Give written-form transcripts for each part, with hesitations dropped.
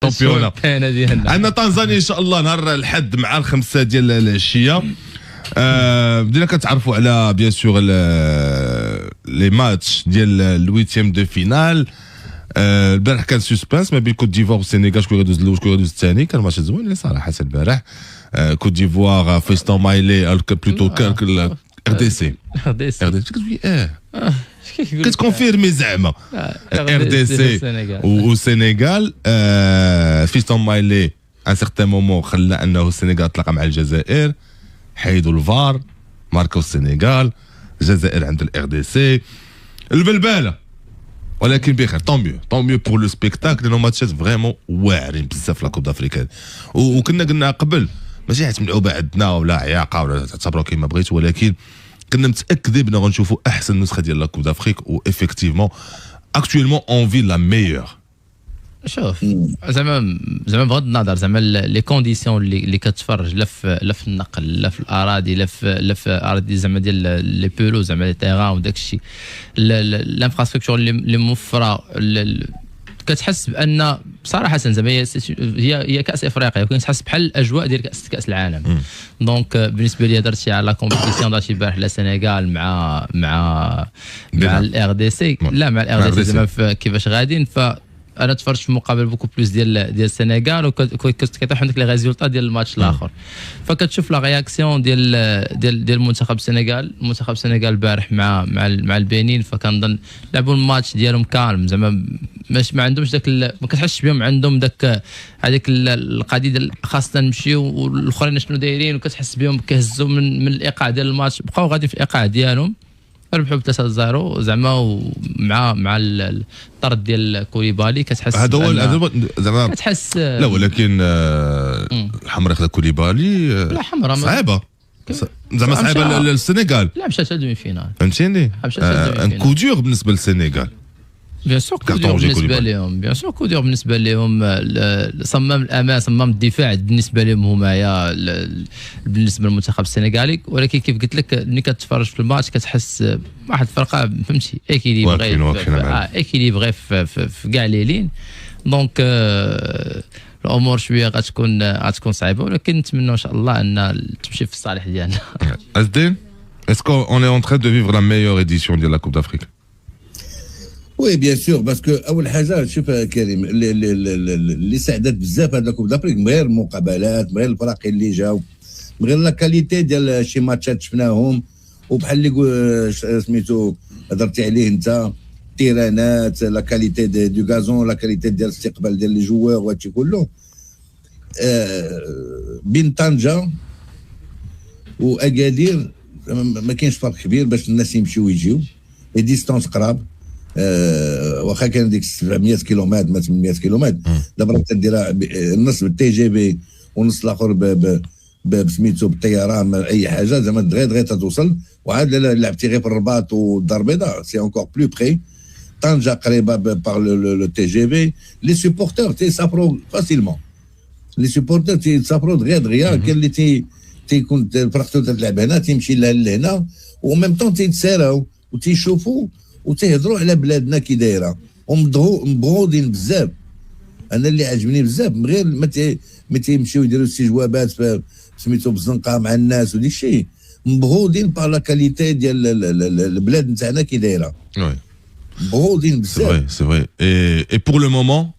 الشامبيون ديالنا. عندنا تنزانيا ان شاء الله نهار الحد مع الخمسة ديال العشيه. بدينا كنتعرفوا على بيان سور لي ماتش ديال الويتيام دو فينال. البارح كان سسبانس ما بين كوت ديفوار والسينيغال، شكون غيدوز الاول شكون غيدوز الثاني. كان ماتش زوين صراحه البارح. كوت ديفوار فيستون مايلي بلوتو كالك ار دي سي كتقول كتكونفيرمي زعما ار دي سي والسينيغال. فيستون مايلي ان سيغتان مومون خلى انه السينيغال تلاقى مع الجزائر، حيدوا الفار ماركو السينيغال، الجزائر عند الار دي سي البلباله. ولكن بخير طون ميو بور لو سبيكتاكل لانه ماتشات فريمون واعرين بزاف لا كوب دافريكان. وكنا قلنا قبل ماشي حتمنعوا بعدنا ولا عياقه ولا تعتبروا كيما بغيت، ولكن كنا متاكدين بنا غنشوفوا احسن نسخه ديال لا كوب دافريك. و افيكتيفمون اكطويلمون اون في لا ميور. شوف زعما بغض النظر زعما لي كونديسيون اللي كتفرج لا في النقل لا في الاراضي لا في اراضي زعما ديال لي بولو زعما لي تيغان وداك الشيء، الانفراستركتور اللي موفره كتحس بان بصراحه زعما هي كاس افريقيا، وكنتحس بحال الاجواء ديال كاس العالم. دونك بالنسبه لي درتي على كومبيتيسيون درتي البارح لا سينيغال مع الار دي سي، لا مع الار دي سي زعما كيفاش غاديين. انا تفرجت في مقابل بوكو بلوس ديال السنغال، وكيطيحوا عندك لي ريزولطا ديال الماتش الاخر. فكتشوف لا رياكسيون ديال المنتخب السنغال. المنتخب السنغال البارح مع البنين، فكنظن لعبوا الماتش ديالهم كالم زعما ما عندهمش داك ما كتحسش بهم عندهم داك هذيك القضيه ديال خاصه نمشيو والاخرين شنو دايرين، وكتحس بهم كيهزوا من الايقاع ديال الماتش، بقاو غادي في الايقاع ديالهم. ربحوا ب 3-0 زعما مع الطرد ديال كوليبالي. كتحس هذا هو زعما كتحس لا، ولكن الحمراء خذا كوليبالي لا حمراء صعيبه زعما صعيبه للسنغال. لا مشات لدومي فينال فهمتيني. ان كو دور بالنسبه للسنغال. بيان سور كوديور بالنسبه لهم، بيان سور كوديور بالنسبه لهم. صمام الامان صمام الدفاع بالنسبه لهم هما بالنسبه للمنتخب السنغالي. ولكن كيف قلت لك ملي كتفرج في الماتش كتحس واحد الفرقه فهمتي ايكيليبغي في كاع لي لين. دونك الامور شويه غتكون صعيبه، ولكن نتمنى ان شاء الله ان تمشي في الصالح ديالنا. Asdin, est-ce qu'on est en train de vivre la meilleure édition de la Coupe d'Afrique? وي بيان سور باسكو اول حاجه شوف كريم اللي ساعدت بزاف هذا كوب دافريك من غير المقابلات، من غير الفرق اللي جاو، من غير لا كاليتي ديال شي ماتشات شفناهم. وبحال اللي سميتو هضرتي عليه انت، تيرانات، لا كاليتي دو غازون، لا كاليتي ديال الاستقبال ديال لي جوار وهادشي كله. بين طنجه واكادير ما كاينش فرق كبير باش الناس يمشيو ويجيو، لي ديستانس قراب. واخا كان ديك 700 كيلومتر ما 800 كيلومتر، دابا تديرها النص بالتي جي بي ونص الاخر بسميتو بالطيران اي حاجه زعما دغيا توصل. وعاد لعبتي غير في الرباط والدار البيضاء سي انكور بلو بري. طنجه قريبه باغ لو تي جي بي. لي سوبورتور تيسافروا فاسيلمون، لي سوبورتور تيسافروا دغيا. كاين اللي تيكون فرقته تلعب هنا تيمشي لهنا، وميم طون تيتساراو وتيشوفوا وتهضروا على بلادنا كي دايره، ومبغوضين بزاف. انا اللي عجبني بزاف من غير ما تيمشيو يديروا استجوابات سميتو بالزنقه مع الناس وديك الشيء، مبغوضين بار لا كاليتي ديال البلاد نتاعنا كي دايره. مبغوضين بزاف. سي فري. اي بور لو مومون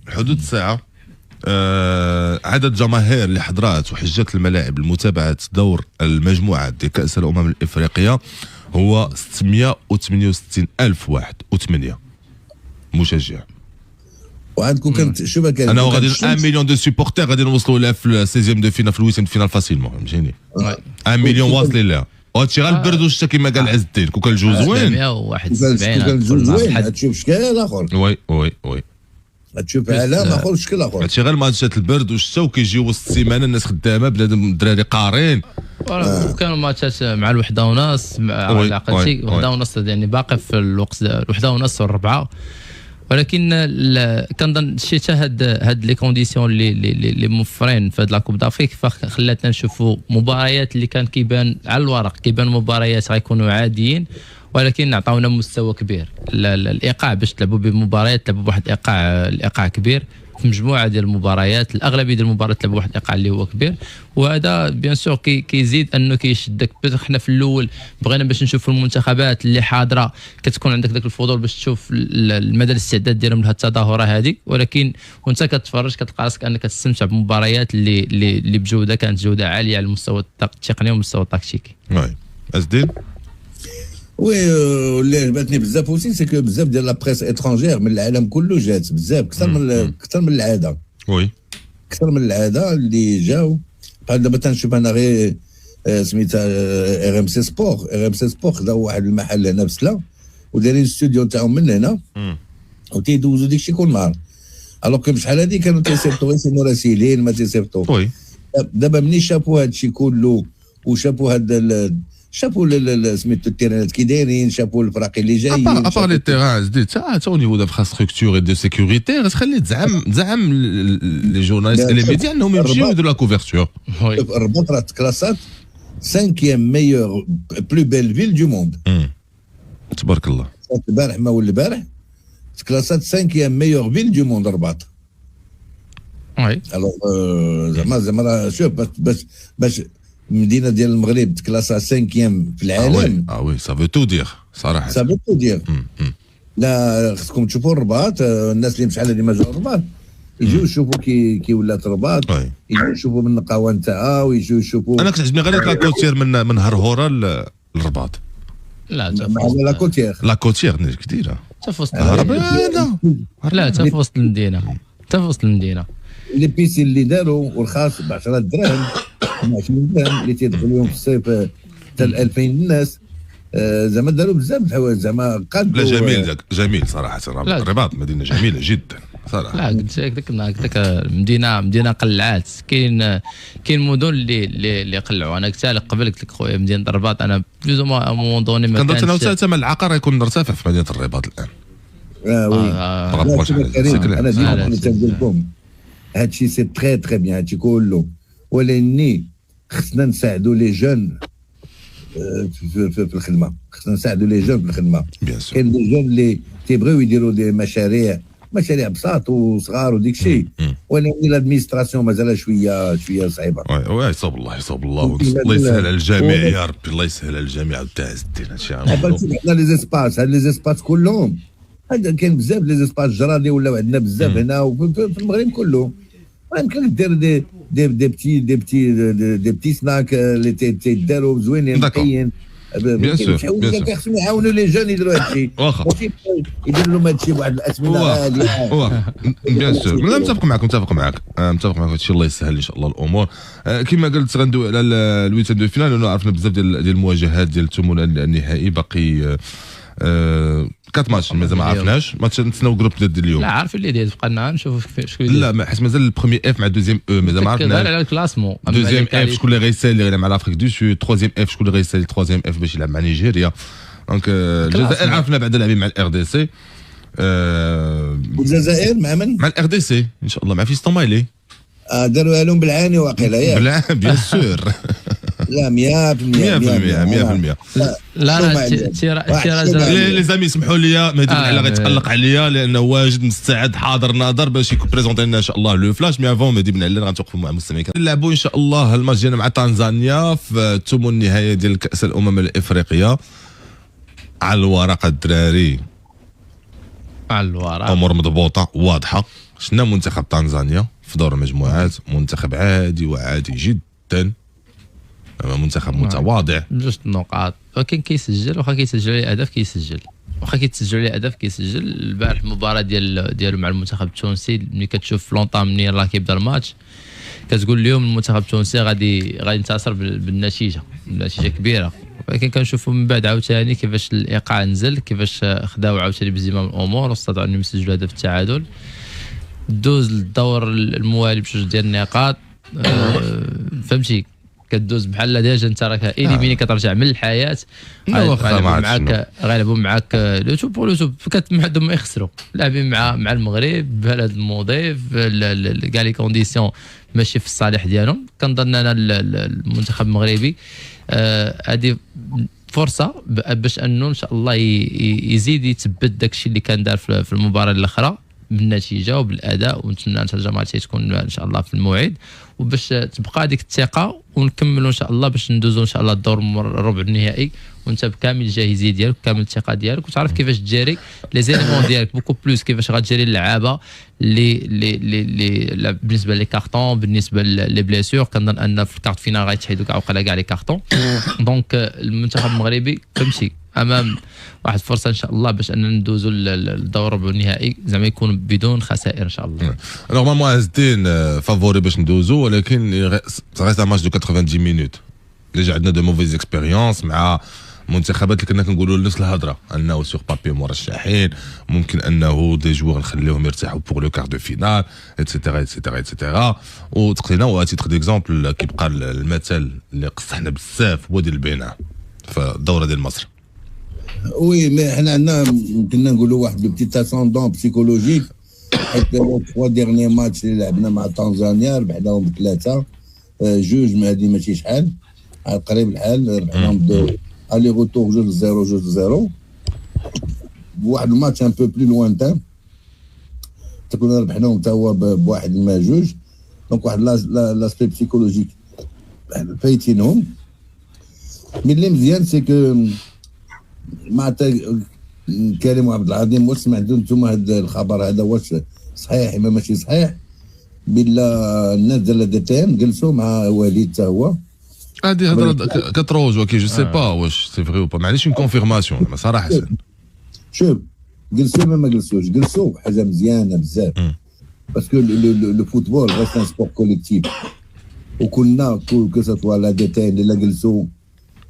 حدود الساعه عدد جماهير اللي حضرات وحجات الملاعب لمتابعه دور المجموعات ديال كاس الامم الافريقيه هو 668,000 واحد و8 مشجع. وعندكم كانت شوف كان انا غادي 1 مليون دو سيبورتير غادي نوصلوا لها في السيزيام دو فينال في الويتين فينال فاسيلمون. فهمتيني 1 مليون واصلين لها. وهادشي غير البرد والشتا كما قال عز الدين. كون كان الجو زوين 171 غتشوف شكل اخر. وي غتشوف عالم اخر شكل اخر. هادشي غير ماتشات البرد والشتا وكيجيو وسط السيمانه الناس خدامه بنادم الدراري قارين. وكانوا ماتشات مع الوحده ونص عقلتي وحده ونص يعني باقي في الوقت الوحده ونص والربعه. ولكن كنظن الشيء حتى هاد لي كونديسيون اللي موفرين في هاد لاكوب دافريك فخلاتنا نشوفوا مباريات اللي كان كيبان على الورق كيبان مباريات غيكونوا عاديين، ولكن عطاونا مستوى كبير. الايقاع باش تلعبوا بمباريات تلعبوا بواحد الايقاع كبير. في مجموعه ديال المباريات. الاغلبيه ديال المباريات لعبوا واحد الايقاع اللي هو كبير، وهذا بيان سور كيزيد انه كيشدك. حنا في الاول بغينا باش نشوفوا المنتخبات اللي حاضره كتكون عندك ذاك الفضول باش تشوف المدى الاستعداد ديالهم لهذه التظاهره هذه، ولكن وانت كتفرج كتلقى راسك انك تستمتع بمباريات اللي بجوده كانت جوده عاليه على المستوى التقني والمستوى التكتيكي. وي أزدين. وي اللي عجبتني بزاف اوسي سي كو بزاف ديال لا بريس اترونجير من العالم كله جات بزاف اكثر من العاده. وي اكثر من العاده اللي جاو. بحال دابا تنشوف انا غير سميتها ار ام سي سبور. ار ام سي سبور خداو واحد المحل هنا بسلا ودايرين الاستوديو تاعهم من هنا وتيدوزوا داكشي كل نهار. الوغ كو بشحال هادي كانوا تيصيفطوا يسموا راسلين ما تيصيفطوا. وي دابا ملي شافوا هذا الشيء كله وشافوا هذا شافوا سميتو التيرانات كي دايرين، شافوا الفرق اللي جايين. ابار لي تيران زديت تا او نيفو دانفراستركتور اي دو سيكوريتي تخلي تزعم لي جورناليست لي ميديا انهم يمشيو يديروا لا كوفرتور. الرباط راه تكلاسات 5e ميور بلو بيل فيل دو موند. تبارك الله. البارح ما هو البارح تكلاسات 5e ميور فيل دو موند الرباط. وي الوغ زعما شوف باش المدينه ديال المغرب تكلاسا 5e في العالم. وي سا فو تو دير صراحه. سا فو تو دير. لا خصكم تشوفوا الرباط. الناس اللي بشحال هذه ما جاوا الرباط يجيو يشوفوا كي ولات الرباط، يجيو يشوفوا من النقاوه نتاعها ويجيو يشوفوا. انا كتعجبني غير لا كوتير من هرهوره للرباط. لا لا كوتير. لا كوتير كثيره حتى في وسط لا حتى في وسط المدينه. حتى في وسط المدينه لي بيسي اللي داروا والخاص ب 10 دراهم 20 درهم اللي تيدخلوا في الصيف حتى 2000 الناس. زعما داروا بزاف د الحوايج زعما قادوا. لا جميل جميل صراحه. الرباط مدينه جميله جدا صراحه. لا قلت لك ديك مدينه قلعات. كاين مدن اللي قلعوا. انا قلت لك قبل قلت لك خويا مدينه الرباط انا بلوز ما مون دوني ما كنظن انا ثمن العقار يكون مرتفع في مدينه الرباط الان. وي انا ديما كنت نقول لكم هادشي سي تري تري بيان هادشي كله، ولكن خصنا نساعدوا لي جون في الخدمه. خصنا نساعدوا لي جون في الخدمه. كاين لي جون اللي تيبغيو يديروا دي مشاريع بساط وصغار وديك الشيء، ولكن الادمينستراسيون مازال شويه صعيبه. وي يصوب الله الله يسهل على الجميع يا ربي. الله يسهل على الجميع وتاع الدين هادشي. حنا لي زيسباس هاد لي زيسباس كلهم هذا كاين بزاف لي زيسباس جرادي ولاو عندنا بزاف هنا وفي المغرب كله. يمكن دير دي بتي سناك اللي تيداروا زوينين نقيين. بيان سور خصهم يعاونوا لي جون يديروا هادشي. ماشي يديروا لهم هادشي بواحد الاثمنه عاليه. بيان سور لا متفق معك هادشي. الله يسهل ان شاء الله الامور. كما قلت غندوي على الويتان دو فينال لانه عرفنا بزاف ديال المواجهات ديال الثمن النهائي. باقي 4 ماتش مازال ما عرفناش. ما نتسناو جروب ديال اليوم. لا عارف اللي داير بقى لنا نشوفوا شكون لا حيت مازال البروميي اف مع دوزيام او مازال ما عرفناش. على الكلاسمون. دوزيام اف شكون اللي غيسالي مع لافريك دو سود. تروزيام اف شكون اللي غيسالي تروزيام اف باش يلعب مع نيجيريا. دونك الجزائر عرفنا بعد لاعبين مع الار دي سي. والجزائر مع من؟ مع الار دي سي ان شاء الله مع فيستون مايلي. داروها لهم بالعاني واقيلا ياك. بيان سور. لا 100%. لا لي زامي سمحوا لي مهدي بن علي غيتقلق عليا لانه واجد مستعد حاضر ناظر باش يبريزونتي لنا ان شاء الله لو فلاش. مي افون مهدي بن علي غنتوقفوا مع المستمعين. نلعبوا ان شاء الله الماتش ديالنا مع تنزانيا في ثمن النهائي ديال كاس الامم الافريقيه. على الورق الدراري على الورق امور مضبوطه واضحه. شفنا منتخب تنزانيا في دور المجموعات منتخب عادي وعادي جدا. منتخب متواضع. بجوج النقاط ولكن كيسجل واخا كيسجل عليه اهداف كيسجل واخا كيتسجل عليه اهداف كيسجل. البارح المباراه ديالو مع المنتخب التونسي ملي كتشوف لونطام منين راه كيبدا الماتش كتقول اليوم المنتخب التونسي غادي ينتصر بالنتيجه كبيره. ولكن كنشوفوا من بعد عاوتاني كيفاش الايقاع نزل كيفاش خداو عاوتاني بزمام الامور واستطاعوا انهم يسجلوا هدف التعادل. دوز للدور الموالي بجوج ديال النقاط. فهمتي كدوز بحال ديجا انت راك ايليميني كترجع من الحياه. غيلعبوا معاك لو تو بور لو تو كتمحدهم ما يخسروا. لاعبين مع المغرب بهذا الموظف كاع لي كونديسيون ماشي في الصالح ديالهم. كنظن انا المنتخب المغربي هذه فرصه باش انه ان شاء الله يزيد يثبت داكشي اللي كان دار في المباراه الاخرى بالنتيجه وبالاداء، ونتمنى ان الجماعه تكون ان شاء الله في الموعد، وباش تبقى هذيك الثقه ونكملوا ان شاء الله باش ندوزوا ان شاء الله الدور الربع النهائي، وانت بكامل الجاهزيه ديالك بكامل الثقه ديالك، وتعرف كيفاش تجاري لي زيليمون ديالك بوكو بلوس، كيفاش غتجاري اللعابه اللي بالنسبه لي كارطون، بالنسبه لي بليسيور كنظن ان في الكارت فينال غيتحيدوا كاع لي كارطون. دونك المنتخب المغربي فهمتي امام واحد فرصه ان شاء الله باش اننا ندوزوا الدور الربع النهائي زعما يكون بدون خسائر ان شاء الله. نورمالمون عزتين فافوري باش ندوزوا، ولكن ريست ان ماتش دو 90 مينوت اللي عندنا دو موفيز اكسبيريونس مع منتخبات اللي كنا كنقولوا نفس الهضره انه سور بابي مرشحين، ممكن انه دي جوور نخليهم يرتاحوا بوغ لو كار دو فينال ايتترا ايتترا ايتترا. وتقريبا واتيتر ديكزومبل كيبقى المثل اللي قصحنا بزاف هو ديال البناء في الدوره ديال مصر. وي مي حنا عندنا كنا نقولوا واحد لو بتيت اسوندون بسيكولوجيك، حيت التوا ديرني ماتش اللي لعبنا مع تنزانيا ربحناهم بثلاثه، جوج ما هذه ماشي شحال، على قريب الحال ربحناهم الي روتور 2-0 بواحد الماتش ان بو بلو لوانتان كنا ربحناهم حتى هو بواحد ما جوج. دونك واحد لاسبي بسيكولوجيك فايتينهم. مي اللي مزيان سي كو مع كريم عبد العظيم، واش سمعتوا نتوما هذا الخبر هذا واش صحيح اما ماشي صحيح؟ بلا الناس ديال دي تي جلسوا مع وليد حتى هو هذه هضره كتروج، ولكن جو سي با واش سي فري او با، ما عنديش اون كونفيرماسيون صراحه. شوف جلسوا ما جلسوش، جلسوا حاجه مزيانه بزاف، باسكو لو فوتبول ريست ان سبور كوليكتيف، وكنا كو ساتوا لا دي تي اللي جلسوا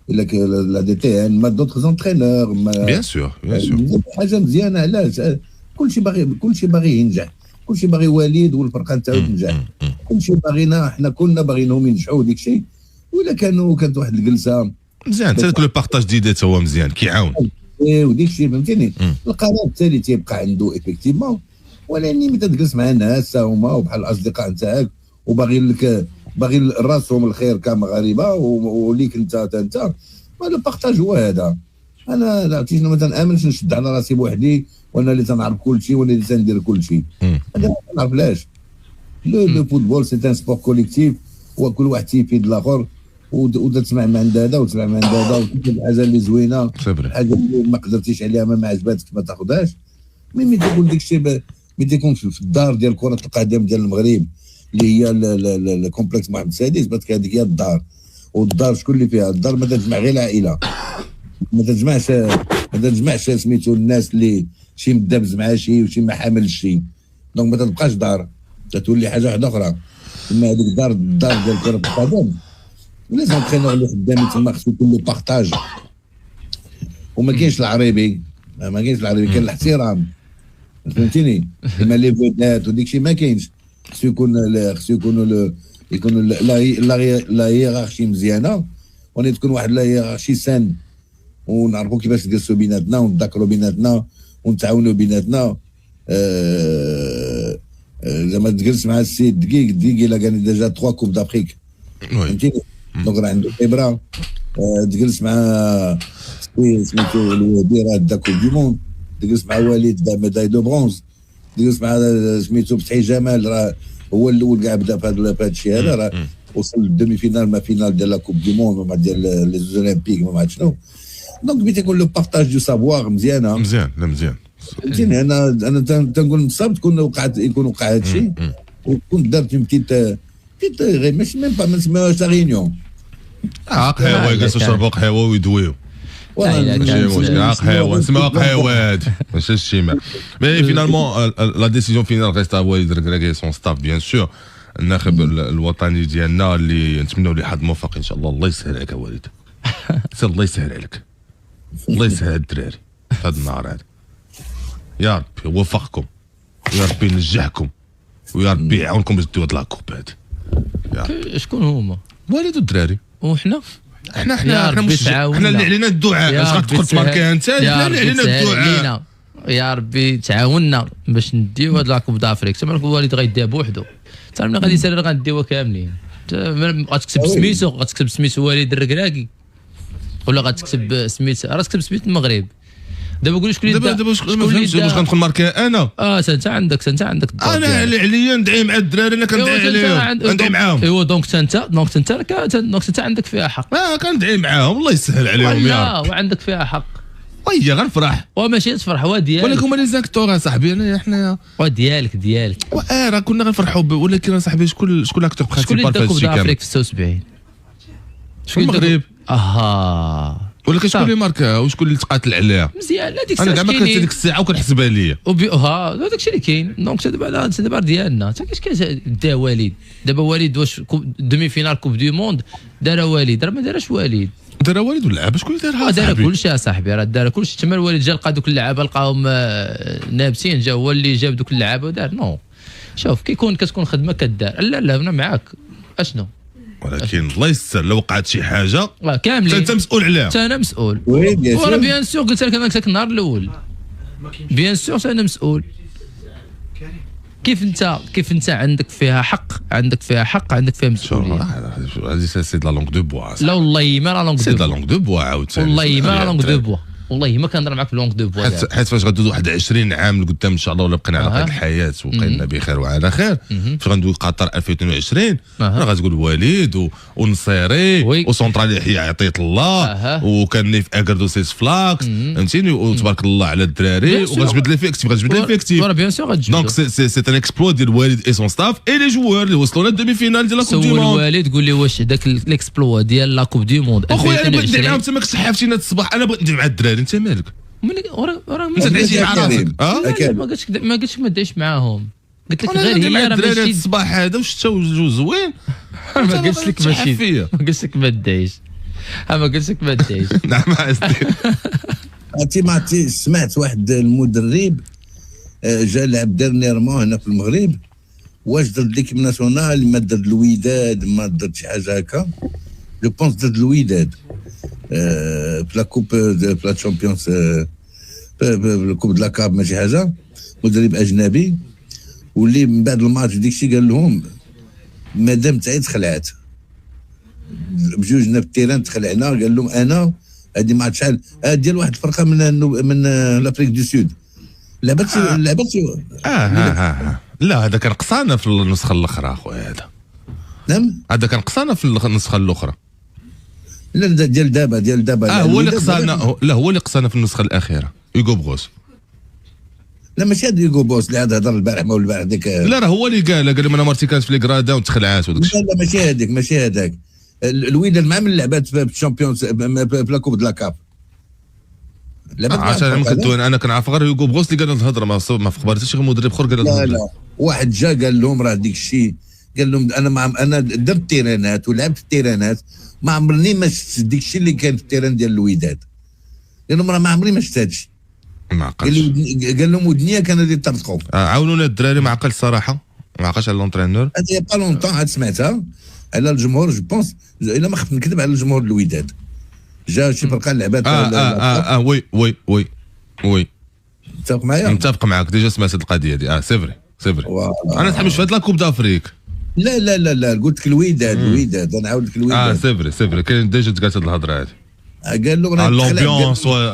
لا دي تي ما دوطخ زونترينور بيان سور حاجه مزيانه. علاش؟ كلشي باغي ينجح، كلشي باغي وليد والفرقه نتاعو تنجح، كلشي باغينا، حنا كلنا باغينهم ينجحوا ديك الشيء. ولا كانت واحد الجلسه مزيان حتى لو بارطاج ديدات هو مزيان كيعاون وديك الشيء فهمتيني. القرار التالي تيبقى عنده افيكتيفمون، ولكن ملي تجلس مع الناس هما وبحال الاصدقاء نتاعك باغي راسهم الخير كمغاربه وليك انت لو بارطاج هو هذا. انا لا عرفتيش ما تنامنش نشد على راسي بوحدي وانا اللي تنعرف كل شيء وانا اللي تندير كل شيء، هذا ما نعرفلاش. لو فوتبول سي ان سبور كوليكتيف، وكل واحد تيفيد الاخر، وتسمع من عند هذا وتسمع من عند هذا، وتشوف الحاجه اللي زوينه، الحاجه اللي ما قدرتيش عليها ما عجباتك ما تاخذهاش. ملي تقول داك الشيء ملي تكون في الدار ديال كره القدم ديال المغرب اللي هي الكومبلكس محمد السادس، باسكو هذيك هي الدار، والدار شكون اللي فيها؟ الدار ما تجمع غير العائله، ما تجمعش سميتو الناس اللي شي مدابز مع شي وشي ما حاملش شي، دونك ما تبقاش دار، تتولي حاجه واحده اخرى. اما هذيك الدار ديال كره القدم لازم نتخيلوا اللي خدامين تما خصو يكون له بارطاج، وما كاينش العريبي، كاين الاحترام فهمتيني. اما لي فودات وديك الشيء ما كاينش، خصو يكون لا هيرارشي مزيانه، وني تكون واحد لا هيرارشي سان، ونعرفوا كيفاش نجلسوا بيناتنا ونتذكروا بيناتنا ونتعاونوا بيناتنا. زعما تجلس مع السيد دقيق الا كان ديجا 3 كوب دافريك فهمتيني، دونك راه عنده خبره. تجلس مع سميتو الوهبي راه دا كوب دي موند، تجلس مع وليد دا ميداي دو برونز، تجلس مع سميتو فتحي جمال راه هو الاول كاع بدا في هذا الشيء هذا، راه وصل للدومي فينال ما فينال ديال لا كوب دي موند مع ديال لي زولمبيك ما عرفت شنو. دونك بغيت نقول لو بارطاج دو سافوار مزيانه مزيان فهمتيني. انا تنقول مصاب يكون وقع هذا الشيء، وكنت درت بتيت غير ماشي ميم با ما نسميوهاش ريونيون، قهوه يجلسوا يشربوا قهوه ويدويو، ماشي مشكل قهوه نسميوها قهوات ماشي الشيماء. مي فينالمون لا ديسيزيون فينال ريست ا وليد ركراكي سون ستاف بيان سور، الناخب الوطني ديالنا اللي نتمنوا له حظ موفق ان شاء الله. الله يسهل عليك وليد، الله يسهل عليك، الله يسهل على الدراري في هذا النهار هذا، يا ربي يوفقكم، يا ربي ينجحكم، ويا ربي يعاونكم باش ديروا هاد لاكوب هذا. شكون هما؟ والد والدراري وحنا مش حنا اللي علينا الدعاء، اش غتدخل تماركيها انت؟ حنا اللي علينا الدعاء، يا ربي تعاوننا باش نديو هاد لاكوب دافريك. تما الوالد غيديها بوحدو، حتى ملي غادي يسالي غنديوها كاملين. غتكتب سميتو والد الركراكي، ولا غتكتب سميت راه تكتب سميت المغرب، دابا قول لي شكون اللي دابا واش غندخل ماركي انا انت عندك انا اللي عليا ندعي مع الدراري انا كندعي عليهم ندعي معاهم ايوا دونك انت عندك فيها حق كندعي معاهم الله يسهل عليهم يا رب وعندك فيها حق وهي غنفرح وماشي تفرح هو ديالك ولكن هما لي زاكتور صاحبي انا حنايا ديالك راه كنا غنفرحوا ولكن صاحبي شكون الاكتور برينسيبال في هذا الشيء كامل افريك في 76 شكون المغرب ولكن شكون اللي ماركها وشكون اللي تقاتل عليها مزيان هذيك انا كاع ما كنت ديك الساعه وكنحسبها ليا هذاك الشيء اللي كاين دونك دابا ديالنا حتى كاين دا وليد دابا وليد واش دومي فينال كوب دو موند دار وليد راه ما دارش وليد دار وليد ولا شكون اللي دارها دار كلشي اصاحبي راه دار كلشي تما الوالد جا لقى دوك اللعابه لقاهم نابسين جا هو اللي جاب دوك اللعابه ودار نو شوف كتكون خدمه كدار لا انا معاك اشنو ولكن الله يستر لو وقعت شي حاجه كاملين انت مسؤول عليها انا مسؤول وراه بيان سور قلت لك انا النهار الاول بيان سور انا مسؤول كيف انت عندك فيها حق عندك فيها مسؤوليه هذه سي لا لونغ دو بوا لا والله ما لا لونغ سي لا لونغ دو بوا عاوتاني والله ما لا لونغ دو بوا والله ما كنهضر معاك لونغ دو بوا حيت فاش غندوزو واحد 20 عام لقدام ان شاء الله ولا بقينا على قيد الحياه وبقينا بخير وعلى خير فاش غندوي قطر 2022 راه غتقول وليد ونصيري وسونطرال يحيى عطيت الله وكان في اكردو سيس فلاكس فهمتيني وتبارك الله على الدراري وغتجبد ليفيكتيف راه بيان سور غتجبد دونك سي ان اكسبلو ديال الوالد اي سون ستاف اي لي جوار اللي وصلوا للدومي فينال ديال لا كوب دي موند الوالد قول لي واش داك الاكسبلو ديال لا كوب دي موند اخويا انا بغيت ندير معاهم تما كنت حافتينا الصباح انا بغيت ندير مع الدراري انت مالك راه انت تعيش مع راسك ما قلتش ما دايش معاهم قلت لك غير هي راه ماشي الصباح هذا وشتا وجو زوين ما قلتش لك ماشي ما قلتش لك ما دايش ما قلتش لك ما دايش نعم عرفتي سمعت واحد المدرب جا لعب ديرنييرمون هنا في المغرب واش ضد ليكيب ناسيونال ما ضد الوداد ما ضد شي حاجه هكا جو بونس ضد الوداد في لا كوب في لا تشامبيونز في الكوب د لا كاب ماشي حاجه مدرب اجنبي واللي من بعد الماتش ديك الشيء قال لهم مادام تعيد خلعت بجوجنا في التيران تخلعنا قال لهم انا هذه ما عرفت شحال ديال واحد الفرقه من لافريك دو سود لعبت لا هذا كان قصانا في النسخه الاخرى اخويا نعم هذا كان قصانا في النسخه الاخرى لا ديال دابا هو اللي قصانا لا هو اللي قصانا في النسخه الاخيره يوغو بغوس لا ماشي هذا يوغو بوس اللي هضر البارح ما البارح ديك لا راه هو اللي قال لهم انا مرتي كانت في لي كرادا وتخلعات وداك الشيء لا ماشي هذاك الوداد مع من لعبات في الشامبيونز في لا كوب د لا كاب عشان انا كنعرف غير يوغو بغوس اللي قال الهضره ما في خبار حتى شي مدرب اخر قال لا واحد جا قال لهم راه ديك الشيء قال لهم انا درت التيرانات ولعبت التيرانات ما عمرني ما شفت ديك الشيء اللي كان في التيران ديال الوداد قال لهم راه ما عمري ما شفت هذا الشيء قال لهم ودنيا كانوا يطرطقوا عاونونا الدراري ما عقلش صراحه ما عقلش على لونترينور هذه با لونطون عاد سمعتها على الجمهور جو بونس الا ما خفت نكذب على الجمهور الوداد جا شي فرقه لعبات وي متفق معايا متفق معاك ديجا سمعت هذه القضيه دي سي فري انا تحمش في هاد لا كوب دافريك لا قلت لك الوداد انا عاود لك الوداد سي فري كاين ديجا تقالت هاد الهضره هذه قال لهم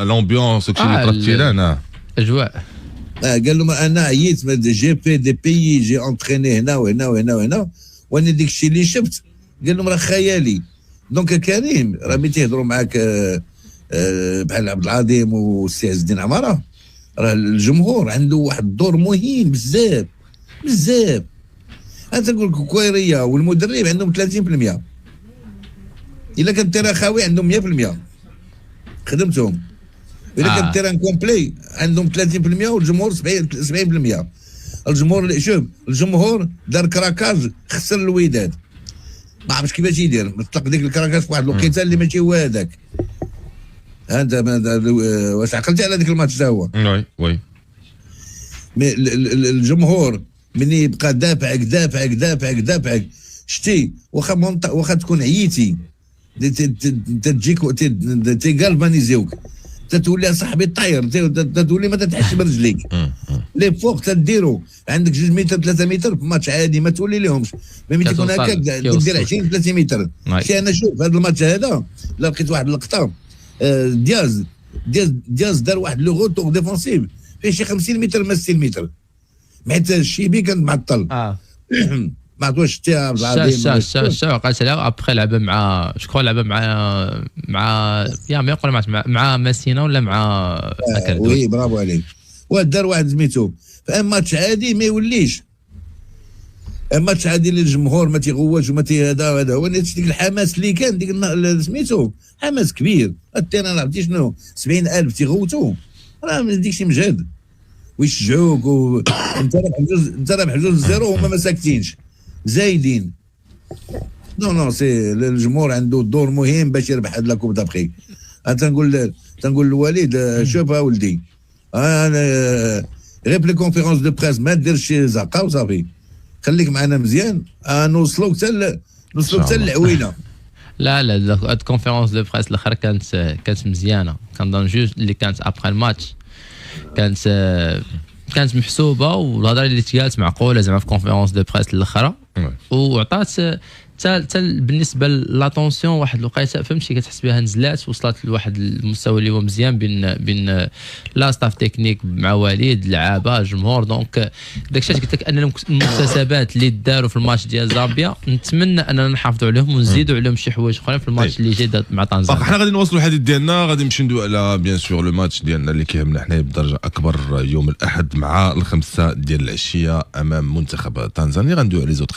لومبيونس وكشي اللي طرات تيران اجواء قال لهم انا عييت جي في دي بيي جي اونتريني هنا وهنا وانا ديك الشيء اللي شفت قال لهم راه خيالي دونك كريم راه ملي تيهضروا معاك بحال عبد العظيم والسي عز الدين عماره راه الجمهور عنده واحد الدور مهم بزاف انا تنقول لك كويريه والمدرب عندهم 30% الا كان التيران خاوي عندهم 100% خدمتهم الا كان التيران كومبلي عندهم 30% والجمهور 70%. الجمهور دار كراكاج خسر الوداد ما عرفتش كيفاش يدير مطلق ديك الكراكاج في واحد الوقيته اللي ماشي هو هذاك انت واش عقلتي على ذاك الماتش تا هو وي الجمهور من يبقى دافعك شتي واخا تكون عييتي تجيك تيغالفانيزيوك تتولي صاحبي طاير تتولي ما تتحش برجليك لي فوق تديرو عندك 2 متر 3 متر في ماتش عادي ما تولي لهمش ملي تكون هكاك دير 20 30 متر شي انا شوف هذا الماتش هذا لا لقيت واحد اللقطه دياز دياز دار واحد لو غوتور ديفونسيف فيه شي 50 متر ما 60 متر، حيت الشيبي كان معطل. ما عطوش حتى الشا وقعت عليها. ابخي لعبه مع شكون لعبه مع يا ما يقول مع ماسينا ولا مع وي برافو عليك. ودار واحد سميتو فان ماتش عادي ما يوليش ماتش عادي للجمهور ما تيغوتش وما هذا هو ديك الحماس اللي كان ديك سميتو حماس كبير. التيران عرفتي شنو 70,000 تيغوتوا راه ما ديكشي مجهد ويشجعوك انت رابح 2-0 هما ما ساكتينش زايدين. نو سي الجمهور عنده دور مهم باش يربح هاد لاكوب دافريك. تنقول للوليد شوف ولدي انا غير بلي كونفيرونس دو بريس ما ديرش زعقه وصافي خليك معنا مزيان نوصلوك حتى العوينه. لا هاد كونفيرونس دو بريس الاخر كانت مزيانه. كنظن جوج اللي كانت ابخي الماتش كانت محسوبه والهضره اللي تقالت معقوله زعما في كونفيرونس دو بريس الاخرى وعطات حتى بالنسبه لاتونسيون واحد الوقيته فهمتي كتحس بها نزلات وصلت لواحد المستوى اللي هو مزيان بين لا ستاف تكنيك مع وليد اللعابه الجمهور. دونك داكشي قلت لك ان المكتسبات اللي داروا في الماتش ديال زامبيا نتمنى اننا نحافظوا عليهم ونزيدوا عليهم شي حوايج اخرين في الماتش اللي جاي مع تنزانيا. حنا غادي نواصلوا الحديث ديالنا غادي نمشيو ندوي على بيان سور لو ماتش ديالنا اللي كيهمنا حنا بدرجه اكبر يوم الاحد مع 5 ديال العشيه امام منتخب تنزانيا. غندوي على لي زوت